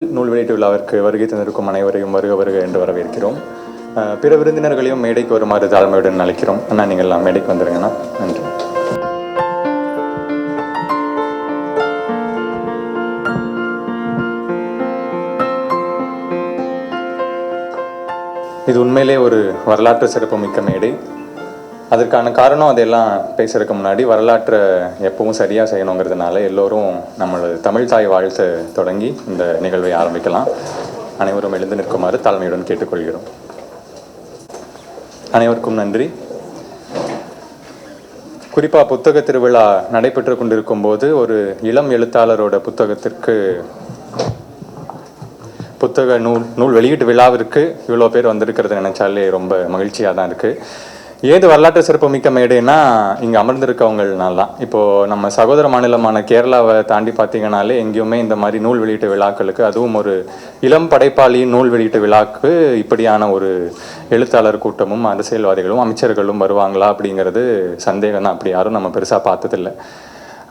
நூல் வெளியீட்டு விழாவிற்கு வருகை தந்திருக்கும் அனைவரையும் வருக வருக என்று வரவேற்கிறோம். பிற விருந்தினர்களையும் மேடைக்கு வருமாறு தாழ்மையுடன் அழைக்கிறோம். அண்ணா, நீங்கள் எல்லாம் மேடைக்கு வந்துருங்கண்ணா. நன்றி. இது உண்மையிலே ஒரு வரலாற்று சிறப்புமிக்க மேடை. அதற்கான காரணம் அதெல்லாம் பேசுறதுக்கு முன்னாடி வரலாற்றை எப்பவும் சரியாக செய்யணுங்கிறதுனால எல்லோரும் நம்மளது தமிழ் தாய் வாழ்த்து தொடங்கி இந்த நிகழ்வை ஆரம்பிக்கலாம். அனைவரும் எழுந்து நிற்குமாறு தாழ்மையுடன் கேட்டுக்கொள்கிறோம். அனைவருக்கும் நன்றி. குறிப்பாக புத்தக திருவிழா நடைபெற்று கொண்டிருக்கும் போது ஒரு இளம் எழுத்தாளரோட புத்தக நூல் வெளியீட்டு விழாவிற்கு இவ்வளோ பேர் வந்திருக்கிறது நினைச்சாலே ரொம்ப மகிழ்ச்சியாக தான் இருக்குது. ஏது வரலாற்று சிறப்புமிக்க மேடைனா இங்கே அமர்ந்திருக்கவங்கனால தான். இப்போது நம்ம சகோதர மாநிலமான கேரளாவை தாண்டி பார்த்தீங்கன்னாலே எங்கேயுமே இந்த மாதிரி நூல் வெளியீட்டு விழாக்களுக்கு, அதுவும் ஒரு இளம் படைப்பாளி நூல் வெளியீட்டு விழாவுக்கு இப்படியான ஒரு எழுத்தாளர் கூட்டமும் அரசியல்வாதிகளும் அமைச்சர்களும் வருவாங்களா அப்படிங்கிறது சந்தேகம் தான். அப்படி யாரும் நம்ம பெருசாக பார்த்ததில்லை.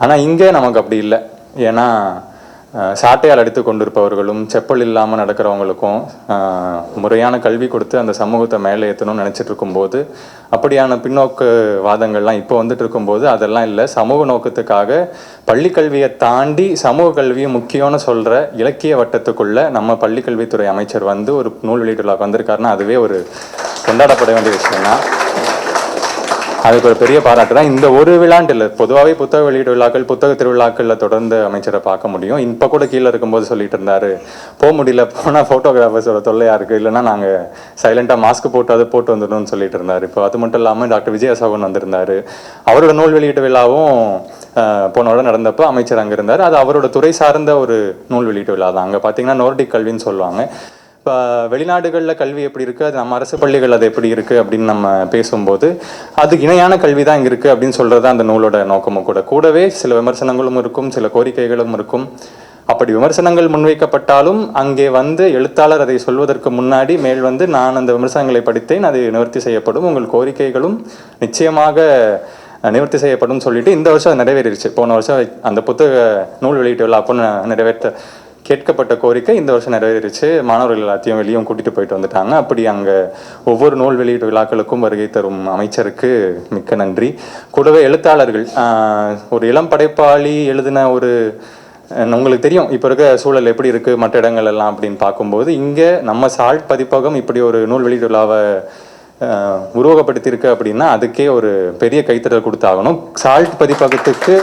ஆனால் இங்கே நமக்கு அப்படி இல்லை. ஏன்னா சாட்டையால் அடித்து கொண்டிருப்பவர்களும் செப்பல் இல்லாமல் நடக்கிறவங்களுக்கும் முறையான கல்வி கொடுத்து அந்த சமூகத்தை மேலே ஏற்றணும்னு நினச்சிட்டு இருக்கும்போது, அப்படியான பின்னோக்கு வாதங்கள்லாம் இப்போ வந்துட்டு இருக்கும்போது அதெல்லாம் இல்லை. சமூக நோக்கத்துக்காக பள்ளி கல்வியை தாண்டி சமூக கல்வியை முக்கியம்னு சொல்கிற இலக்கிய வட்டத்துக்குள்ளே நம்ம பள்ளிக்கல்வித்துறை அமைச்சர் வந்து ஒரு நூல் வெளியீட்டு விழாக்கு வந்திருக்காருன்னா அதுவே ஒரு கொண்டாடப்பட வேண்டிய விஷயம் தான். அதுக்கு ஒரு பெரிய பாராட்டு தான். இந்த ஒரு விழாண்டு இல்லை, பொதுவாகவே புத்தக வெளியீட்டு விழாக்கள், புத்தக திருவிழாக்களில் தொடர்ந்து அமைச்சரை பார்க்க முடியும். இப்போ கூட கீழே இருக்கும்போது சொல்லிட்டு இருந்தார், போக முடியல, போனால் ஃபோட்டோகிராஃபர்ஸோட தொல்லையாக இருக்குது, இல்லைனா நாங்கள் சைலண்ட்டாக மாஸ்க் போட்டு வந்துடணும்னு சொல்லிட்டு இருந்தார். இப்போ அது மட்டும் இல்லாமல் டாக்டர் விஜயசோகன் வந்திருந்தார். அவரோட நூல் வெளியீட்டு விழாவும் போனோட நடந்தப்போ அமைச்சர் அங்கே இருந்தார். அது அவரோட துறை சார்ந்த ஒரு நூல் வெளியீட்டு விழா தான். அங்கே பார்த்தீங்கன்னா நோர்டிக் கல்வின்னு சொல்லுவாங்க. இப்போ வெளிநாடுகளில் கல்வி எப்படி இருக்குது, அது நம்ம அரசு பள்ளிகள் அது எப்படி இருக்குது அப்படின்னு நம்ம பேசும்போது அதுக்கு இணையான கல்வி தான் இங்கே இருக்குது அப்படின்னு சொல்கிறது தான் அந்த நூலோட நோக்கமும் கூட. கூடவே சில விமர்சனங்களும் இருக்கும், சில கோரிக்கைகளும் இருக்கும். அப்படி விமர்சனங்கள் முன்வைக்கப்பட்டாலும் அங்கே வந்து எழுத்தாளர் அதை சொல்வதற்கு முன்னாடி மேல் வந்து நான் அந்த விமர்சனங்களை படித்தேன், அது நிவர்த்தி செய்யப்படும், உங்கள் கோரிக்கைகளும் நிச்சயமாக நிவர்த்தி செய்யப்படும் சொல்லிட்டு இந்த வருஷம் அது நிறைவேறிடுச்சு. போன வருஷம் அந்த புத்தக நூல் வெளியீட்டு விழா அப்போ கேட்கப்பட்ட கோரிக்கை இந்த வருஷம் நிறைவேறிச்சு. மாணவர்கள் எல்லாத்தையும் வெளியும் கூட்டிகிட்டு போயிட்டு வந்துட்டாங்க. அப்படி அங்கே ஒவ்வொரு நூல் வெளியீட்டு விழாக்களுக்கும் வருகை தரும் அமைச்சருக்கு மிக்க நன்றி. கூடவே எழுத்தாளர்கள், ஒரு இளம் படைப்பாளி எழுதின ஒரு, உங்களுக்கு தெரியும் இப்போ இருக்க சூழல் எப்படி இருக்குது மற்ற இடங்கள் எல்லாம் அப்படின்னு பார்க்கும்போது, இங்கே நம்ம சால்ட் பதிப்பகம் இப்படி ஒரு நூல் வெளியீட்டு விழாவை உருவகப்படுத்தியிருக்கு அப்படின்னா அதுக்கே ஒரு பெரிய கைத்தறல் கொடுத்தாகணும். சால்ட் பதிப்பகத்துக்கு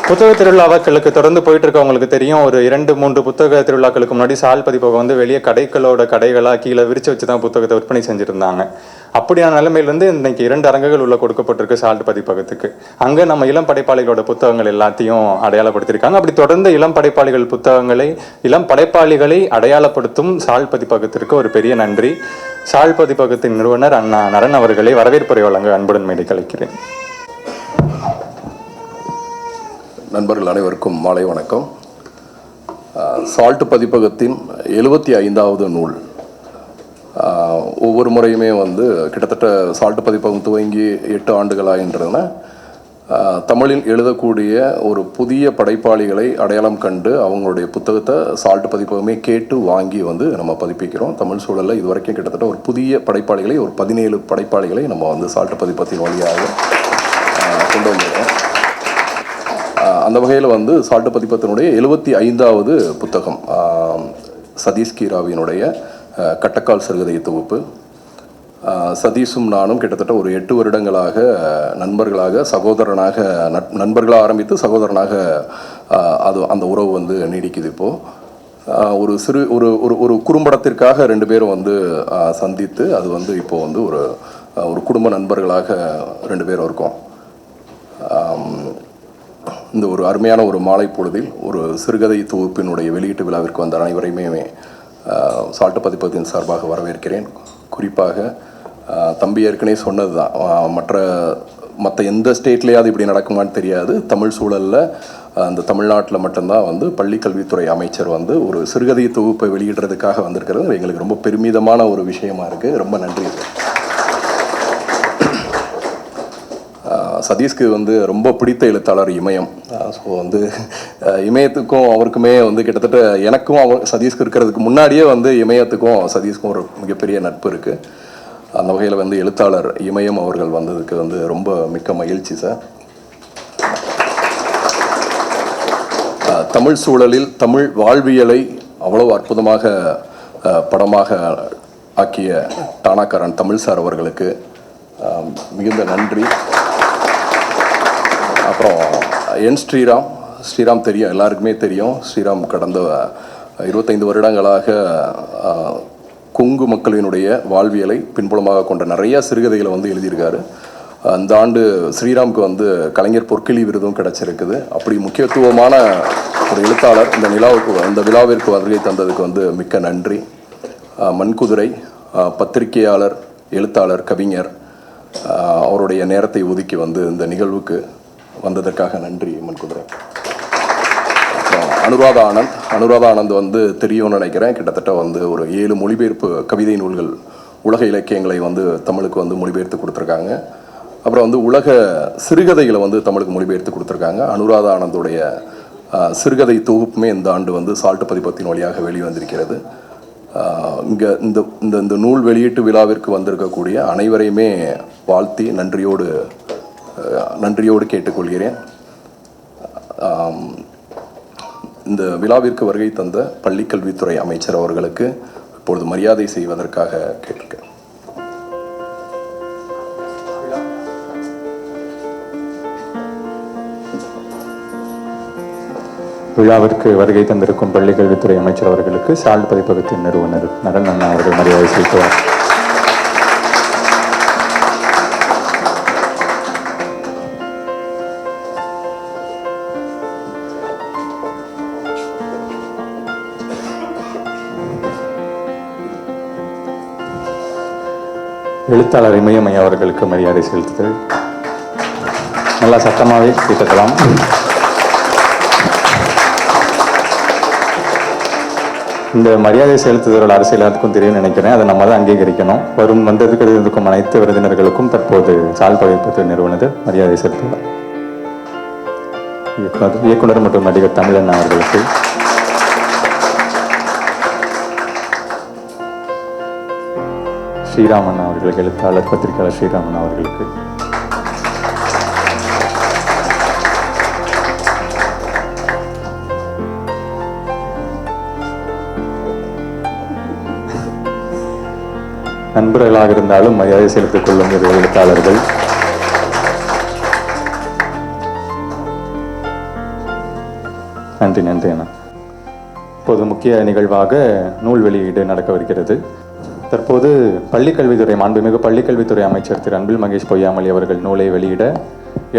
புத்தக திருவிழாக்களுக்கு தொடர்ந்து போயிட்டு இருக்கவங்களுக்கு தெரியும், ஒரு 2-3 புத்தக திருவிழாக்களுக்கு முன்னாடி சால் பதிப்பகம் வந்து வெளியே கடைகளாக கீழே விரிச்சு வச்சு தான் புத்தகத்தை விற்பனை செஞ்சுருந்தாங்க. அப்படியான நிலைமையிலேருந்து இன்னைக்கு 2 அரங்குகள் உள்ள கொடுக்கப்பட்டிருக்கு சால்ட் பதிப்பகத்துக்கு. அங்கே நம்ம இளம் படைப்பாளிகளோட புத்தகங்கள் எல்லாத்தையும் அடையாளப்படுத்தியிருக்காங்க. அப்படி தொடர்ந்து இளம் படைப்பாளிகளை அடையாளப்படுத்தும் சால் பதிப்பகத்திற்கு ஒரு பெரிய நன்றி. சால் பதிப்பகத்தின் நிறுவனர் அண்ணா நரன் அவர்களை வரவேற்புரை வழங்க அன்புடன் மேடைக்கு அழைக்கிறேன். நண்பர்கள் அனைவருக்கும் மாலை வணக்கம். சால்ட் பதிப்பகத்தின் 75வது நூல். ஒவ்வொரு முறையுமே வந்து கிட்டத்தட்ட சால்ட் பதிப்பகம் துவங்கி 8 ஆண்டுகளாகின்றன. தமிழில் எழுதக்கூடிய ஒரு புதிய படைப்பாளிகளை அடையாளம் கண்டு அவங்களுடைய புத்தகத்தை சால்ட் பதிப்பகமே கேட்டு வாங்கி வந்து நம்ம பதிப்பிக்கிறோம். தமிழ் சூழலில் இதுவரைக்கும் கிட்டத்தட்ட ஒரு புதிய படைப்பாளிகளை, ஒரு 17 படைப்பாளிகளை நம்ம வந்து சால்ட் பதிப்பத்தின் வழியாக கொண்டு வந்திருக்கோம். அந்த வகையில் வந்து சால்ட் பதிப்பத்தினுடைய 75வது புத்தகம் சதீஷ் கீராவினுடைய கட்டக்கால் சிறுகதை தொகுப்பு. சதீஷும் நானும் கிட்டத்தட்ட ஒரு 8 வருடங்களாக நண்பர்களாக, நண்பர்களாக ஆரம்பித்து சகோதரனாக அந்த உறவு வந்து நீடிக்குது. இப்போது ஒரு குறும்படத்திற்காக 2 பேரும் வந்து சந்தித்து அது வந்து இப்போது வந்து ஒரு குடும்ப நண்பர்களாக 2 பேரும் இருக்கோம். இந்த ஒரு அருமையான ஒரு மாலை பொழுதில் ஒரு சிறுகதை தொகுப்பினுடைய வெளியீட்டு விழாவிற்கு வந்த அனைவரையுமே சால்ட் பதிப்பகத்தின் சார்பாக வரவேற்கிறேன். குறிப்பாக தம்பி ஏற்கனவே சொன்னது தான், மற்ற எந்த ஸ்டேட்லேயாவது இப்படி நடக்குமான்னு தெரியாது. தமிழ் சூழலில் அந்த தமிழ்நாட்டில் மட்டும்தான் வந்து பள்ளிக்கல்வித்துறை அமைச்சர் வந்து ஒரு சிறுகதை தொகுப்பை வெளியிடுறதுக்காக வந்திருக்கிறது எங்களுக்கு ரொம்ப பெருமிதமான ஒரு விஷயமா இருக்குது. ரொம்ப நன்றி. சதீஷ்க்கு வந்து ரொம்ப பிடித்த எழுத்தாளர் இமயம். ஸோ வந்து இமயத்துக்கும் அவருக்குமே வந்து கிட்டத்தட்ட எனக்கும் சதீஷ்க்கு இருக்கிறதுக்கு முன்னாடியே வந்து இமயத்துக்கும் சதீஷ்க்கும் ஒரு மிகப்பெரிய நட்பு இருக்குது. அந்த வகையில் வந்து எழுத்தாளர் இமயம் அவர்கள் வந்ததுக்கு வந்து ரொம்ப மிக்க மகிழ்ச்சி சார். தமிழ் சூழலில் தமிழ் வாழ்வியலை அவ்வளவு அற்புதமாக படமாக ஆக்கிய டானாக்காரன் தமிழ் சார் அவர்களுக்கு மிகுந்த நன்றி. அப்புறம் ஸ்ரீராம் தெரியும், எல்லாருக்குமே தெரியும். ஸ்ரீராம் கடந்த 25 வருடங்களாக கொங்கு மக்களினுடைய வாழ்வியலை பின்புலமாக கொண்ட நிறைய சிறுகதைகளை வந்து எழுதியிருக்காரு. அந்த ஆண்டு ஸ்ரீராமுக்கு வந்து கலைஞர் பொற்கிளி விருதும் கிடைச்சிருக்குது. அப்படி முக்கியத்துவமான ஒரு எழுத்தாளர் இந்த விழாவிற்கு வருகை தந்ததுக்கு வந்து மிக்க நன்றி. மண்குதிரை பத்திரிகையாளர், எழுத்தாளர், கவிஞர் அவருடைய நேரத்தை ஒதுக்கி வந்து இந்த நிகழ்வுக்கு வந்ததற்காக நன்றி மண்குதிரை. அனுராதா ஆனந்த் வந்து தெரியும்னு நினைக்கிறேன். கிட்டத்தட்ட வந்து ஒரு 7 மொழிபெயர்ப்பு கவிதை நூல்கள், உலக இலக்கியங்களை வந்து தமிழுக்கு வந்து மொழிபெயர்த்து கொடுத்துருக்காங்க. அப்புறம் வந்து உலக சிறுகதைகளை வந்து தமிழுக்கு மொழிபெயர்த்து கொடுத்துருக்காங்க. அனுராதா ஆனந்தோடைய சிறுகதை தொகுப்புமே இந்த ஆண்டு வந்து சால்ட் பதிப்பகத்தின் வழியாக வெளிவந்திருக்கிறது. இங்கே இந்த நூல் வெளியீட்டு விழாவிற்கு வந்திருக்கக்கூடிய அனைவரையுமே வாழ்த்தி நன்றியோடு கேட்டுக்கொள்கிறேன். இந்த விழாவிற்கு வருகை தந்த பள்ளிக்கல்வித்துறை அமைச்சர் அவர்களுக்கு இப்பொழுது மரியாதை செய்வதற்காக கேட்டிருக்கேன். விழாவிற்கு வருகை தந்திருக்கும் பள்ளிக்கல்வித்துறை அமைச்சர் அவர்களுக்கு சால்ட் பதிப்பகத்தின் நிறுவனர் நரன் அண்ணா அவர்கள் மரியாதை செலுத்துவார். எழுத்தாளர் இமயம் ஐயா அவர்களுக்கு மரியாதை செலுத்துதல். நல்லா சத்தமாகவே கேட்கலாம். இந்த மரியாதை செலுத்துதல் அரசியல் எல்லாத்துக்கும் தெரியும் நினைக்கிறேன். அதை நம்ம தான் அங்கீகரிக்கணும். வந்திருக்கும் அனைத்து விருந்தினர்களுக்கும் தற்போது சால்ட் பதிப்பகத்தின் நிறுவனர் மரியாதை செலுத்துவார். இயக்குனர் மற்றும் நடிகர் தமிழண்ணா அவர்களுக்கு, ஸ்ரீராமன் அவர்களுக்கு, எழுத்தாளர் பத்திரிகையாளர் ஸ்ரீராமன் அவர்களுக்கு, நண்பர்களாக இருந்தாலும் மரியாதை செலுத்திக் கொள்ளும் எழுத்தாளர்கள், நன்றி அண்ணா. இப்போது முக்கிய நிகழ்வாக நூல் வெளியீடு நடக்கவிருக்கிறது. தற்போது மாண்புமிகு பள்ளிக்கல்வித்துறை அமைச்சர் திரு அன்பில் மகேஷ் பொய்யாமொழி அவர்கள் நூலை வெளியிட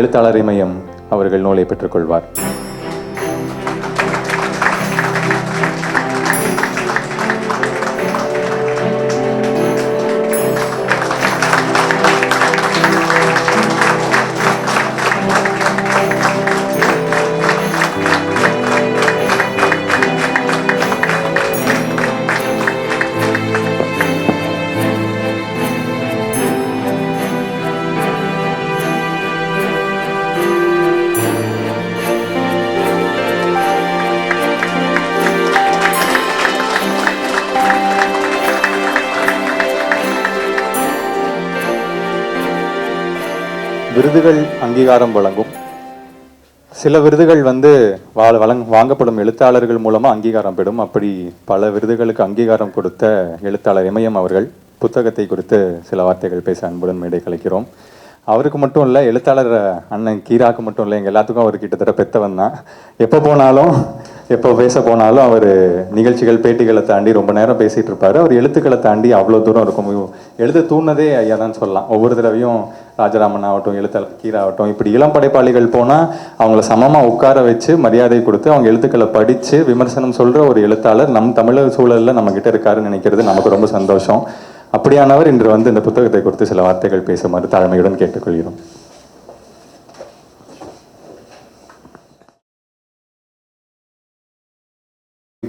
எழுத்தாளர் இமயம் அவர்கள் நூலை பெற்றுக்கொள்வார். விருதுகள் அங்கீகாரம் வழங்கும். சில விருதுகள் வாங்கப்படும் எழுத்தாளர்கள் மூலமாக அங்கீகாரம் பெறும். அப்படி பல விருதுகளுக்கு அங்கீகாரம் கொடுத்த எழுத்தாளர் இமயம் அவர்கள் புத்தகத்தை குறித்து சில வார்த்தைகள் பேச அன்புடன் மேடை கலைக்கிறோம். அவருக்கு மட்டும் இல்லை, எழுத்தாளர் அண்ணன் கீராக்கு மட்டும் இல்லை, எங்கள் எல்லாத்துக்கும் அவர் கிட்டத்தட்ட பெத்தவன் தான். எப்போ பேச போனாலும் அவர் நிகழ்ச்சிகள் பேட்டிகளை தாண்டி ரொம்ப நேரம் பேசிகிட்டு இருப்பார். அவர் எழுத்துக்களை தாண்டி அவ்வளோ தூரம் இருக்கும். எழுத தூண்டினதே ஐயா தான் சொல்லலாம். ஒவ்வொரு தடவையும் ராஜராமன் ஆகட்டும், எழுத்தாளர் கீரா ஆகட்டும், இப்படி இளம் படைப்பாளிகள் போனால் அவங்கள சமமாக உட்கார வச்சு மரியாதை கொடுத்து அவங்க எழுத்துக்களை படித்து விமர்சனம் சொல்கிற ஒரு எழுத்தாளர் நம் தமிழக சூழலில் நம்மக்கிட்ட இருக்காருன்னு நினைக்கிறது நமக்கு ரொம்ப சந்தோஷம். அப்படியானவர் இன்று இந்த புத்தகத்தை குறித்து சில வார்த்தைகள் பேசுமாறு தாழ்மையுடன் கேட்டுக்கொள்கிறோம்.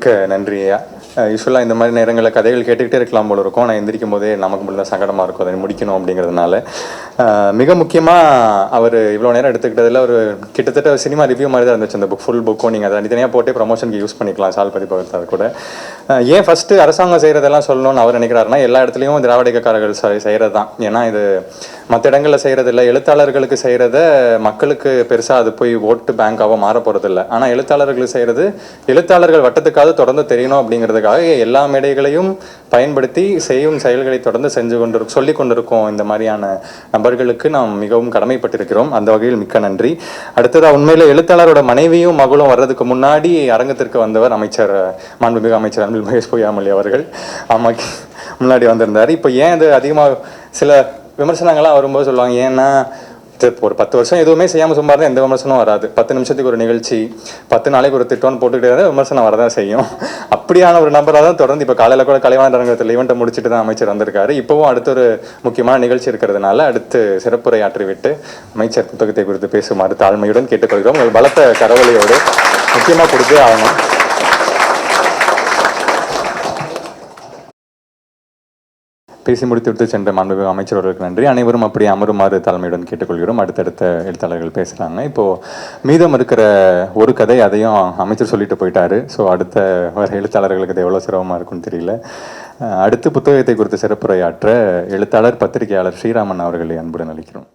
மிக்க நன்றி ஐயா. யூஸ்வலாக இந்த மாதிரி நேரங்களில் கதைகள் கேட்டுக்கிட்டே இருக்கலாம் போல இருக்கும். ஆனால் எந்திரிக்கும் போதே நமக்கு மட்டும் தான் சங்கடமாக இருக்கும், அதை முடிக்கணும் அப்படிங்கிறதுனால. மிக முக்கியமாக அவர் இவ்வளோ நேரம் எடுத்துக்கிட்டதில் ஒரு கிட்டத்தட்ட சினிமா ரிவ்யூ மாதிரி தான் இருந்துச்சு. அந்த ஃபுல் புக்கும் நீங்கள் அதை தனித்தனியாக போட்டே ப்ரமோஷனுக்கு யூஸ் பண்ணிக்கலாம், சால் பதிப்பகத்தால் கூட. ஏன் ஃபஸ்ட்டு அரசாங்கம் செய்கிறதெல்லாம் சொல்லணும்னு அவர் நினைக்கிறாருன்னா, எல்லா இடத்துலையும் திராவிட இயக்கக்காரர்கள் செய்கிறது தான். ஏன்னா இது மற்ற இடங்களில் செய்கிறது இல்லை, எழுத்தாளர்களுக்கு செய்கிறத மக்களுக்கு பெருசாக அது போய் ஓட்டு பேங்காக மாற போகிறதில்ல. ஆனால் எழுத்தாளர்களுக்கு செய்கிறது எழுத்தாளர்கள் வட்டத்துக்காக தொடர்ந்து தெரியணும் அப்படிங்கிறதுக்காக எல்லா மேடைகளையும் பயன்படுத்தி செய்யும் செயல்களை தொடர்ந்து சொல்லி கொண்டிருக்கோம். இந்த மாதிரியான நபர்களுக்கு நாம் மிகவும் கடமைப்பட்டிருக்கிறோம். அந்த வகையில் மிக்க நன்றி. அடுத்ததாக உண்மையில் எழுத்தாளரோட மனைவியும் மகளும் வர்றதுக்கு முன்னாடி அரங்கத்திற்கு வந்தவர் அமைச்சர், மாண்புமிகு அமைச்சர் அன்பில் மகேஷ் பொய்யாமொழி அவர்கள். அம்மாக்கு முன்னாடி வந்திருந்தார். இப்போ ஏன் அது அதிகமாக சில விமர்சனங்கள்லாம் வரும்போது சொல்லுவாங்க, ஏன்னா ஒரு 10 வருஷம் எதுவுமே செய்யாமல் சும்மா இருந்தால் எந்த விமர்சனம் வராது. 10 நிமிஷத்துக்கு ஒரு நிகழ்ச்சி, 10 நாளைக்கு ஒரு திட்டம்னு போட்டுக்கிட்டே விமர்சனம் வரதான் செய்யும். அப்படியான ஒரு நபராக தான் தொடர்ந்து இப்போ காலையில் கூட கலைவாணர் அரங்கத்தில் ஈவெண்ட்டை முடிச்சுட்டு தான் அமைச்சர் வந்திருக்காரு. இப்போவும் அடுத்த ஒரு முக்கியமான நிகழ்ச்சி இருக்கிறதுனால அடுத்து சிறப்புரையாற்றி விட்டு அமைச்சர் புத்தகத்தை குறித்து பேசுமாறு தாழ்மையுடன் கேட்டுக்கொள்கிறோம். உங்கள் பலத்த கரவொலியோடு முக்கியமாக கொடுத்தே ஆகணும். பேசி முடித்துவிட்டு சென்ற மாண்புமிகு அமைச்சர் அவர்களுக்கு நன்றி. அனைவரும் அப்படி அமருமாறு தலைமையுடன் கேட்டுக்கொள்கிறோம். அடுத்தடுத்த எழுத்தாளர்கள் பேசுகிறாங்க. இப்போது மீதம் இருக்கிற ஒரு கதை, அதையும் அமைச்சர் சொல்லிட்டு போயிட்டாரு. ஸோ அடுத்த வர எழுத்தாளர்களுக்கு அது எவ்வளோ சிரமமாக இருக்குன்னு தெரியல. அடுத்து புத்தகத்தை குறித்து சிறப்புரையாற்ற எழுத்தாளர் பத்திரிகையாளர் ஸ்ரீராமன் அவர்களை அன்புடன் அளிக்கிறோம்.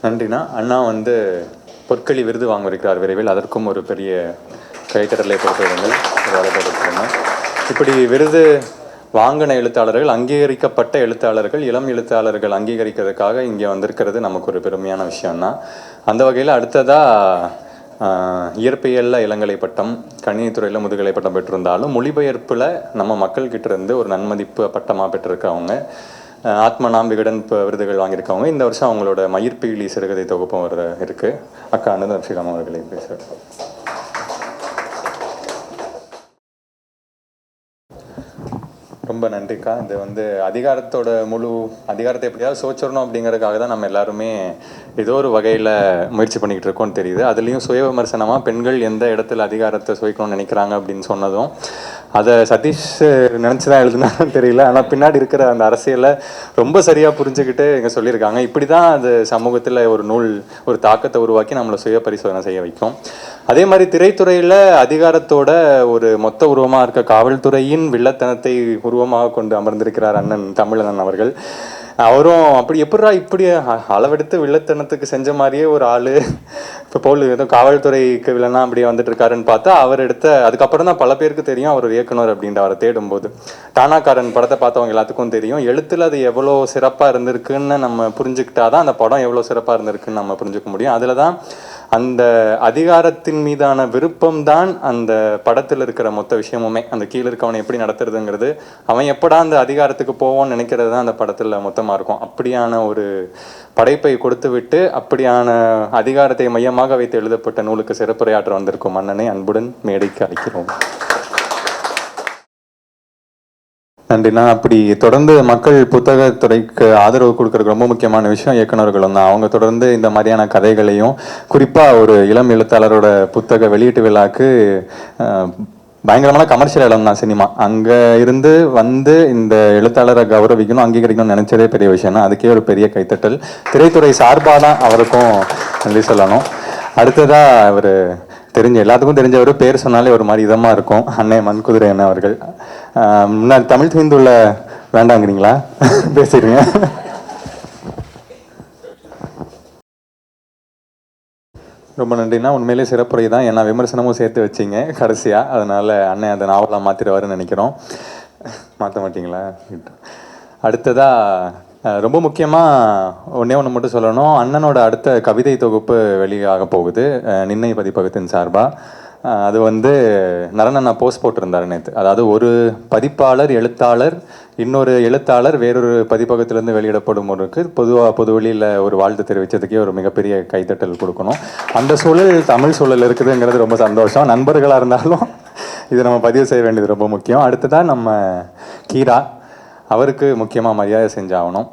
நன்றிண்ணா. அண்ணா பொற்களி விருது வாங்கவிருக்கிறார் விரைவில். அதற்கும் ஒரு பெரிய கைத்தடலை பொறுத்தவர்கள் இப்படி விருது வாங்கின எழுத்தாளர்கள், அங்கீகரிக்கப்பட்ட எழுத்தாளர்கள், இளம் எழுத்தாளர்கள் அங்கீகரிக்கிறதுக்காக இங்கே வந்திருக்கிறது நமக்கு ஒரு பெருமையான விஷயம்தான். அந்த வகையில் அடுத்ததாக இயற்பியலில் இளங்கலை பட்டம், கணினித்துறையில் முதுகலை பட்டம் பெற்றிருந்தாலும் மொழிபெயர்ப்பில் நம்ம மக்கள்கிட்ட இருந்து ஒரு நன்மதிப்பு பட்டமாக பெற்றிருக்கவங்க, ஆத்மநாம் விகடன் விருதுகள் வாங்கியிருக்கவங்க. இந்த வருஷம் அவங்களோட மயிர்பீலி சிறுகதை தொகுப்பும் இருக்குது. அக்கா அனந்தன் ஸ்ரீராம் அவர்களை பேசுகிறேன். ரொம்ப நன்றிக்கா. இது அதிகாரத்தோட முழு அதிகாரத்தை எப்படியாவது சோச்சிடணும் அப்படிங்கிறதுக்காக தான் நம்ம எல்லாருமே ஏதோ ஒரு வகையில் முயற்சி பண்ணிக்கிட்டு இருக்கோம்னு தெரியுது. அதுலேயும் சுய விமர்சனமாக பெண்கள் எந்த இடத்துல அதிகாரத்தை சுவைக்கணும்னு நினைக்கிறாங்க அப்படின்னு சொன்னதும் அதை சதீஷ் நினச்சி தான் எழுதுனான்னு தெரியல. ஆனால் பின்னாடி இருக்கிற அந்த அரசியலை ரொம்ப சரியாக புரிஞ்சுக்கிட்டு இங்கே சொல்லியிருக்காங்க. இப்படி தான் அது சமூகத்தில் ஒரு நூல் ஒரு தாக்கத்தை உருவாக்கி நம்மளை சுய பரிசோதனை செய்ய வைக்கும். அதே மாதிரி திரைத்துறையில் அதிகாரத்தோட ஒரு மொத்த உருவமாக இருக்க காவல்துறையின் வில்லத்தனத்தை உருவமாக கொண்டு அமர்ந்திருக்கிறார் அண்ணன் தமிழன் அவர்கள். அவரும் அப்படி இப்படி அளவெடுத்து வில்லத்தனத்துக்கு செஞ்ச மாதிரியே ஒரு ஆள் இப்போ போல் ஏதோ காவல்துறைக்கு வில்லனா அப்படியே வந்துட்டு இருக்காருன்னு பார்த்தா அவர் அதுக்கப்புறம் தான் பல பேருக்கு தெரியும் அவர் ஒரு இயக்குனர் அப்படின்ட்டு. அவரை தேடும்போது டானாக்காரன் படத்தை பார்த்தவங்க எல்லாத்துக்கும் தெரியும். எழுத்தில் அது எவ்வளோ சிறப்பாக இருந்திருக்குன்னு நம்ம புரிஞ்சுக்கிட்டாதான் அந்த படம் எவ்வளோ சிறப்பாக இருந்திருக்குன்னு நம்ம புரிஞ்சுக்க முடியும். அதில் தான் அந்த அதிகாரத்தின் மீதான விருப்பம்தான் அந்த படத்தில் இருக்கிற மொத்த விஷயமுமே. அந்த கீழே இருக்கவனை எப்படி நடத்துறதுங்கிறது, அவன் எப்படா அந்த அதிகாரத்துக்கு போவோன்னு நினைக்கிறது தான் அந்த படத்தில் மொத்தமாக இருக்கும். அப்படியான ஒரு படைப்பை கொடுத்து விட்டு அப்படியான அதிகாரத்தை மையமாக வைத்து எழுதப்பட்ட நூலுக்கு சிறப்புரையாற்ற வந்திருக்கும் மன்னனை அன்புடன் மேடைக்கு அழைக்கிறோம். நன்றிண்ணா. அப்படி தொடர்ந்து மக்கள் புத்தகத்துறைக்கு ஆதரவு கொடுக்கறதுக்கு ரொம்ப முக்கியமான விஷயம் இயக்குநர்களும் தான். அவங்க தொடர்ந்து இந்த மாதிரியான கதைகளையும், குறிப்பாக ஒரு இளம் எழுத்தாளரோட புத்தக வெளியீட்டு விழாக்கு பயங்கரமான கமர்ஷியல் இடம் தான் சினிமா. அங்கே இருந்து இந்த எழுத்தாளரை கௌரவிக்கணும், அங்கீகரிக்கணும்னு நினைச்சதே பெரிய விஷயம் தான். அதுக்கே ஒரு பெரிய கைத்தட்டல். திரைத்துறை சார்பாக தான் அவருக்கும் நன்றி சொல்லணும். அடுத்ததாக அவர் எல்லாத்துக்கும் தெரிஞ்சவர், பேர் சொன்னாலே ஒரு மாதிரி இதமாக இருக்கும், அன்னை மண்குதிரை அண்ணன் அவர்கள். முன்னாடி தமிழ் தீந்துள்ள வேண்டாங்கிறீங்களா? பேசிடுங்க. ரொம்ப நன்றிண்ணா. உண்மையிலே சிறப்புரை தான். ஏன்னா விமர்சனமும் சேர்த்து வச்சிங்க கடைசியாக. அதனால் அண்ணன் அந்த நாவலாக மாற்றிடுவாருன்னு நினைக்கிறோம். மாற்ற மாட்டிங்களா? அடுத்ததாக ரொம்ப முக்கியமாக ஒன்று மட்டும் சொல்லணும். அண்ணனோட அடுத்த கவிதை தொகுப்பு வெளியாக போகுது நின்னை பதிப்பகத்தின் சார்பாக. அது நரன் போஸ்ட் போட்டிருந்தார் நேற்று. அதாவது ஒரு பதிப்பாளர் எழுத்தாளர் இன்னொரு எழுத்தாளர் வேறொரு பதிப்பகத்திலேருந்து வெளியிடப்படும் ஒருக்கு பொது வெளியில் ஒரு வாழ்த்து தெரிவித்ததுக்கே ஒரு மிகப்பெரிய கைத்தட்டல் கொடுக்கணும். அந்த சூழல் தமிழ் சூழல் இருக்குதுங்கிறது ரொம்ப சந்தோஷம். நண்பர்களாக இருந்தாலும் இதை நம்ம பதிவு செய்ய வேண்டியது ரொம்ப முக்கியம். அடுத்ததான் நம்ம கீரா, அவருக்கு முக்கியமாக மரியாதை செஞ்சாகணும்.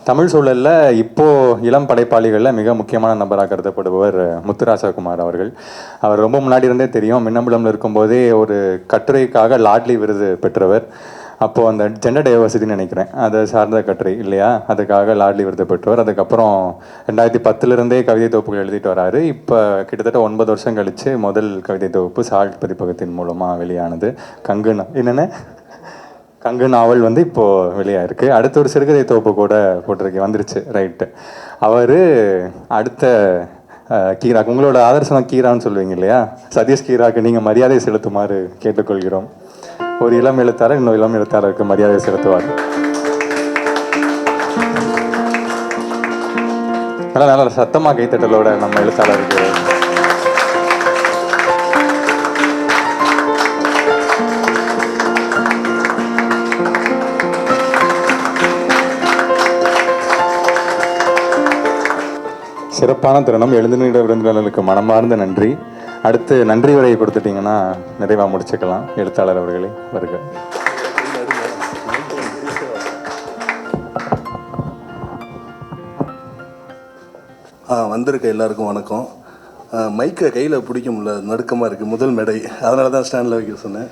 தமிழ் சூழலில் இப்போது இளம் படைப்பாளிகளில் மிக முக்கியமான நபராக கருதப்படுபவர் முத்துராசகுமார் அவர்கள். அவர் ரொம்ப முன்னாடி இருந்தே தெரியும். மின்னம்பலம்ல இருக்கும்போதே ஒரு கட்டுரைக்காக லாட்லி விருது பெற்றவர். அப்போது அந்த ஜெண்டர் டைவர்சிட்டின்னு நினைக்கிறேன், அதை சார்ந்த கட்டுரை இல்லையா, அதுக்காக லாட்லி விருது பெற்றவர். அதுக்கப்புறம் 2010 கவிதை தொகுப்புகள் எழுதிட்டு வராரு. இப்போ கிட்டத்தட்ட 9 வருஷம் கழித்து முதல் கவிதை தொகுப்பு சால்ட் பதிப்பகத்தின் மூலமாக வெளியானது. கங்கு நாவல் இப்போது வெளியாயிருக்கு. அடுத்த ஒரு சிறுகதை தொகுப்பு கூட போட்டிருக்கு, வந்துருச்சு. ரைட்டு. அவர் அடுத்த கீராக், உங்களோட ஆதர்சனம் கீரான்னு சொல்லுவீங்க இல்லையா, சதீஷ் கீராக்கு நீங்கள் மரியாதை செலுத்துமாறு கேட்டுக்கொள்கிறோம். ஒரு இளம் எழுத்தாளர் இன்னொரு இளம் எழுத்தாளருக்கு மரியாதை செலுத்துவார். நல்ல சத்தமாக கைத்தட்டலோட நம்ம எழுத்தாளருக்கு சிறப்பான தருணம். எழுந்தினிட விருந்தினர்களுக்கு மனமார்ந்த நன்றி. அடுத்து நன்றி உரையை கொடுத்துட்டீங்கன்னா நிறைவாக முடிச்சுக்கலாம். எழுத்தாளர் அவர்களே வருக. வந்திருக்க எல்லாருக்கும் வணக்கம். மைக்கை கையில் பிடிக்க முடியல, நடுக்கமாக இருக்குது. முதல் மேடை, அதனால தான் ஸ்டாண்டில் வைக்க சொன்னேன்.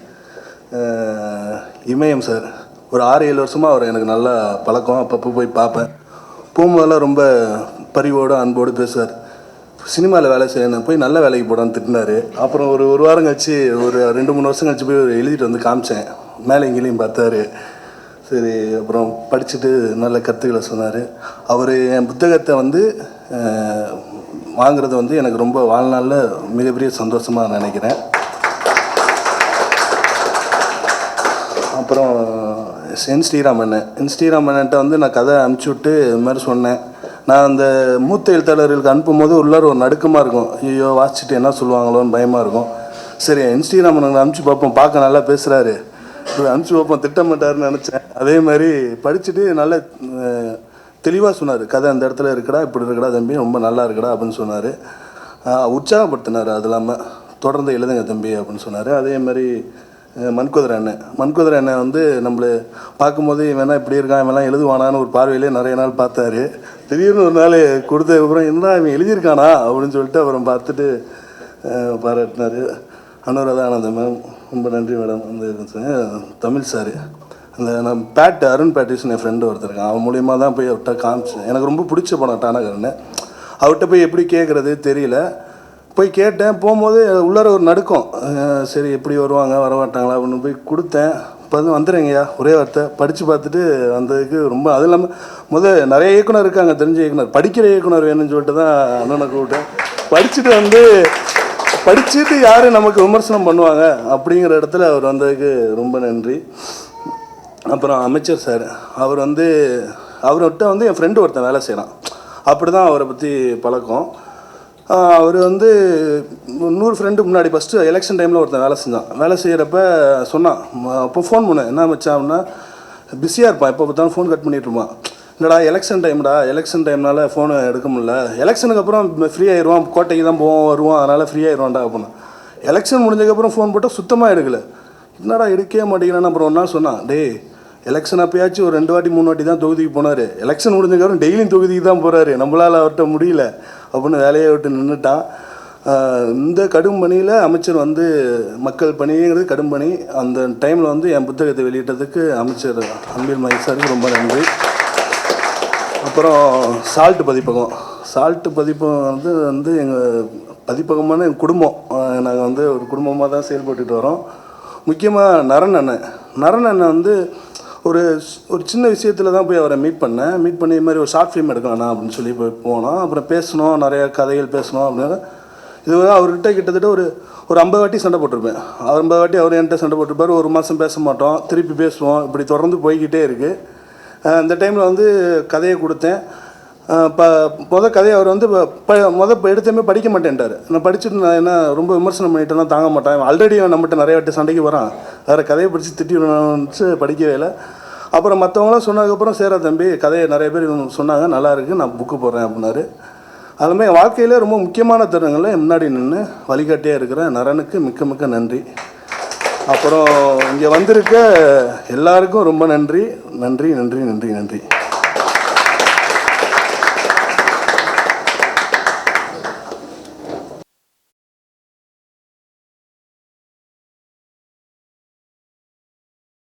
இமயம் சார், ஒரு 6-7 வருஷமாக அவர் எனக்கு நல்ல பழக்கம். அப்பப்போ போய் பார்ப்பேன். போகும்போதெல்லாம் ரொம்ப பரிவோடு அன்போடு பேசுவார். சினிமாவில் வேலை செய்யணும், போய் நல்ல வேலைக்கு போடான்னு திட்டினார். அப்புறம் ஒரு வாரம் கழிச்சு, ஒரு 2-3 வருஷம் கழிச்சு போய் எழுதிட்டு வந்து காமிச்சேன். மேலே எங்கேயும் பார்த்தாரு. சரி, அப்புறம் படிச்சுட்டு நல்ல கருத்துக்களை சொன்னார். அவர் என் புத்தகத்தை வாங்குறது எனக்கு ரொம்ப வாழ்நாளில் மிகப்பெரிய சந்தோஷமாக நினைக்கிறேன். அப்புறம் என் ஸ்ரீராமன்ட்ட நான் கதை அனுப்பிச்சி விட்டு இது மாதிரி சொன்னேன். நான் அந்த மூத்த எழுத்தாளர்களுக்கு அனுப்பும்போது உள்ளார ஒரு நடுக்கமாக இருக்கும். ஐயோ, வாசிச்சுட்டு என்ன சொல்லுவாங்களோன்னு பயமாக இருக்கும். சரி, என் ஸ்ரீராமன் அனுப்பிச்சி பார்ப்போம், பார்க்க நல்லா பேசுகிறாரு, அனுப்பிச்சி பார்ப்போம், திட்டமாட்டாருன்னு நினச்சேன். அதே மாதிரி படிச்சுட்டு நல்ல தெளிவாக சொன்னார். கதை அந்த இடத்துல இருக்குடா, இப்படி இருக்குடா தம்பி, ரொம்ப நல்லா இருக்குடா அப்படின்னு சொன்னார். உற்சாகப்படுத்தினார். அது இல்லாமல் தொடர்ந்து எழுதுங்க தம்பி அப்படின்னு சொன்னார். அதே மாதிரி மண்குதிரை அண்ணன் நம்மளை பார்க்கும்போது இவனா இப்படி இருக்கான், இவெல்லாம் எழுதுவானான்னு ஒரு பார்வையிலே நிறைய நாள் பார்த்தாரு. திடீர்னு ஒரு நாள் கொடுத்ததுக்கப்புறம் என்ன இவன் எழுதியிருக்கானா அப்படின்னு சொல்லிட்டு அப்புறம் பார்த்துட்டு பாராட்டினார். அனுராதா ஆனந்தம் மேம், ரொம்ப நன்றி மேடம். தமிழ் சார், நான் அருண் பேட்டிஸ் என் ஃப்ரெண்டு ஒருத்தருக்கான், அவன் மூலியமாக தான் போய் அவர்கிட்ட காமிச்சேன். எனக்கு ரொம்ப பிடிச்ச படம் டானகரன்னு. அவர்கிட்ட போய் எப்படி கேட்குறது தெரியல, போய் கேட்டேன். போகும்போது உள்ளார ஒரு நடுக்கம். சரி, எப்படி வருவாங்க வரமாட்டாங்களா அப்படின்னு போய் கொடுத்தேன். இப்போ வந்துடுங்கய்யா, ஒரே வார்த்தை. படித்து பார்த்துட்டு வந்ததுக்கு ரொம்ப, அது இல்லாமல் நிறைய இயக்குனர் இருக்காங்க, தெரிஞ்ச இயக்குனர், படிக்கிற இயக்குனர் வேணும்னு சொல்லிட்டு தான் அண்ணனை கூப்பிட்டேன். படிச்சுட்டு யார் நமக்கு விமர்சனம் பண்ணுவாங்க அப்படிங்கிற இடத்துல அவர் வந்ததுக்கு ரொம்ப நன்றி. அப்புறம் அமைச்சர் சார், அவர்கிட்ட என் ஃப்ரெண்டு ஒருத்தன் வேலை செய்கிறான். அப்படி தான் அவரை பற்றி பழக்கம். அவர் இன்னொரு ஃப்ரெண்டு முன்னாடி ஃபஸ்ட்டு எலெக்ஷன் டைமில் ஒருத்தன் வேலை செய்கிறப்ப சொன்னான். அப்போ ஃபோன் பண்ணேன், என்ன மச்சான் அப்படின்னா, பிஸியாக இருப்பான், எப்போ பார்த்தாலும் ஃபோன் கட் பண்ணிட்டு இருப்பான். இல்லைடா எலெக்ஷன் டைம்னால ஃபோனை எடுக்க முடியல, எலெக்ஷனுக்கு அப்புறம் ஃப்ரீ ஆயிடுவான், கோட்டைக்கு தான் வருவான், அதனால் ஃப்ரீ ஆயிடுவான்டா அப்படின்னா. எலெக்ஷன் முடிஞ்சதுக்கப்புறம் ஃபோன் போட்டால் சுத்தமாக எடுக்கலை. என்னடா எடுக்கவே மாட்டேங்கிறான்னு அப்புறம் ஒரு நாள் சொன்னான், டேய் எலெக்ஷன் அப்பயாச்சும் ஒரு 2 வாட்டி 3 வாட்டி தான் தொகுதிக்கு போனார், எலெக்ஷன் முடிஞ்சதுக்கப்புறம் டெய்லியும் தொகுதிக்கு தான் போகிறாரு, நம்மளால் அவர்கிட்ட முடியல அப்படின்னு வேலையை விட்டு நின்றுட்டான். இந்த கடும் பணியில் அமைச்சர் மக்கள் பணிங்கிறது கடும் பணி. அந்த டைமில் என் புத்தகத்தை வெளியிட்டதுக்கு அமைச்சர் அன்பில் மகேஷ் சாருக்கு ரொம்ப நன்றி. அப்புறம் சால்ட் பதிப்பகம் எங்கள் பதிப்பகமான எங்கள் குடும்பம். நாங்கள் ஒரு குடும்பமாக தான் செயல்பட்டுட்டு வரோம். முக்கியமாக நரன் அண்ணன் ஒரு சின்ன விஷயத்தில் தான் போய் அவரை மீட் பண்ணி இது மாதிரி ஒரு ஷார்ட் ஃபிலிம் எடுக்கலாம்ண்ணா அப்படின்னு சொல்லி போனோம். அப்புறம் பேசணும், நிறையா கதைகள் பேசணும் அப்படின்னு. இது அவர்கிட்ட கிட்டத்தட்ட ஒரு 50 வாட்டி சண்டை போட்டிருப்பேன். 50 வாட்டி அவர் என்கிட்ட சண்டை போட்டிருப்பார். ஒரு மாதம் பேச மாட்டோம், திருப்பி பேசுவோம், இப்படி தொடர்ந்து போய்கிட்டே இருக்குது. இந்த டைமில் கதையை கொடுத்தேன். கதையை அவர் எடுத்தமே படிக்க மாட்டேன்ட்டார். நான் படிச்சுட்டு நான் என்ன ரொம்ப விமர்சனம் பண்ணிட்டேன்னா தாங்க மாட்டேன். ஆல்ரெடி நம்மகிட்ட நிறைய வாட்டி சண்டைக்கு வரான், வேறு கதையை படித்து திட்டிட்டு படிக்கவே இல்லை. அப்புறம் மற்றவங்களாம் சொன்னதுக்கப்புறம் சேரா தம்பி கதையை நிறைய பேர் சொன்னாங்க, நல்லா இருக்குது, நான் புக்கு போடுறேன் அப்படின்னாரு. அதுமாதிரி என் வாழ்க்கையிலே ரொம்ப முக்கியமான தருணங்களில் முன்னாடி நின்று வழிகாட்டியாக இருக்கிற நரனுக்கு மிக்க மிக்க நன்றி. அப்புறம் இங்கே வந்திருக்க எல்லாருக்கும் ரொம்ப நன்றி.